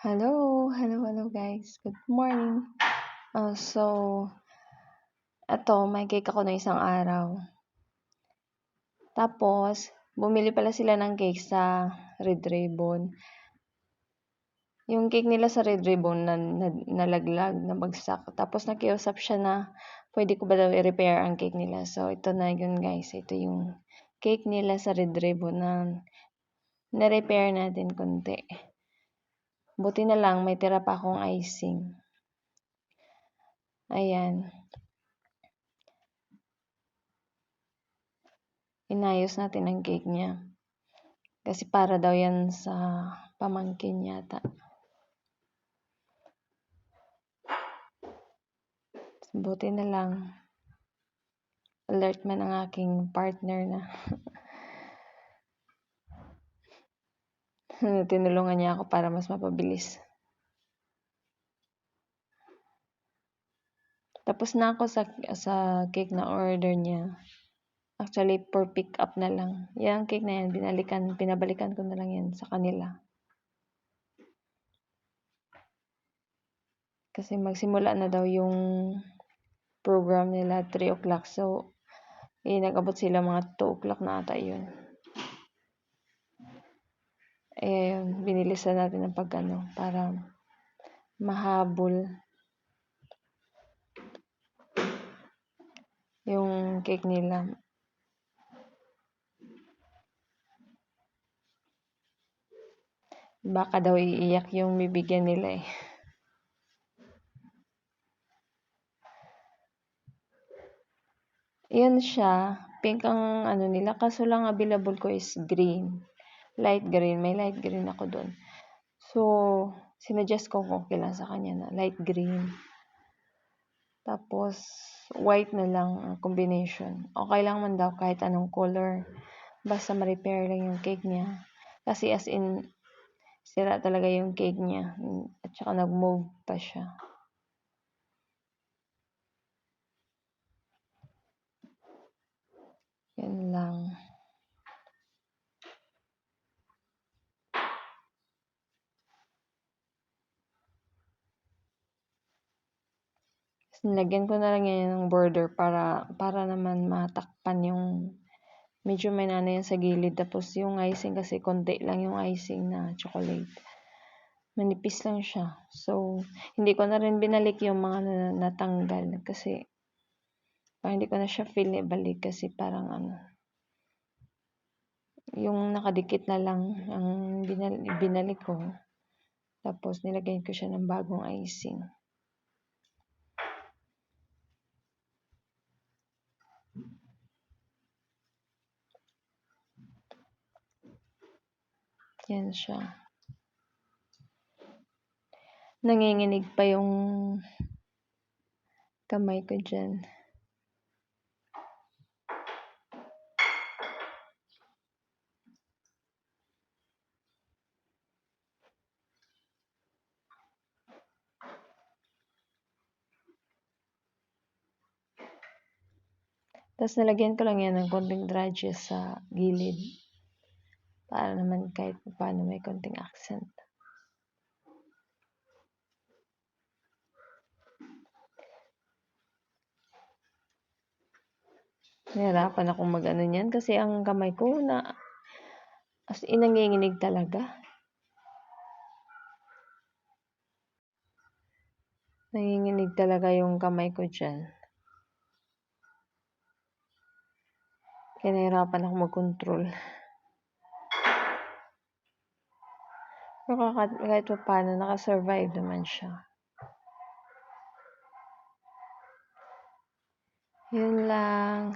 Hello guys. Good morning. Eto may cake ako na isang araw. Tapos, bumili pala sila ng cake sa Red Ribbon. Yung cake nila sa Red Ribbon nalaglag, nabagsak. Tapos nakiusap siya na pwede ko ba daw i-repair ang cake nila. So, ito na yun guys. Ito yung cake nila sa Red Ribbon na na-repair natin konti. Buti na lang, may tira pa akong icing. Ayan. Inayos natin ang cake niya. Kasi para daw yan sa pamangkin yata. Buti na lang. Alert man ang aking partner na. Tinulungan niya ako para mas mapabilis. Tapos na ako sa cake na order niya. Actually, for pick up na lang. Yung cake na yan, pinabalikan ko na lang yan sa kanila. Kasi magsimula na daw yung program nila 3 o'clock. So, nag-abot sila mga 2 o'clock na ata yun. Binilisan natin ng para mahabol yung cake nila. Baka daw iiyak yung bibigyan nila eh. Yan siya. Pink ang nila. Kaso lang available ko is green. Light green. May light green ako doon. So, sinuggest ko kung okay lang sa kanya na light green. Tapos, white na lang ang combination. Okay lang man daw kahit anong color. Basta ma-repair lang yung cake niya. Kasi as in, sira talaga yung cake niya. At saka nag-move pa siya. Yan lang. Nilagyan ko na lang yan ng border para naman matakpan yung medyo may yan sa gilid. Tapos yung icing kasi konti lang yung icing na chocolate. Manipis lang siya. So, hindi ko na rin binalik yung mga natanggal kasi hindi ko na siya feel ibalik kasi parang yung nakadikit na lang ang binalik ko. Tapos nilagyan ko siya ng bagong icing. Yan siya. Nanginginig pa yung kamay ko dyan. Tapos nalagyan ko lang yan ng konting drudges sa gilid. Para naman kahit paano may konting accent. Nahirapan akong mag-ano niyan kasi ang kamay ko as in nanginginig talaga. Nanginginig talaga yung kamay ko dyan. Kaya nahirapan ako mag-control. Pero kahit pa paano, nakasurvive naman siya. Yun lang.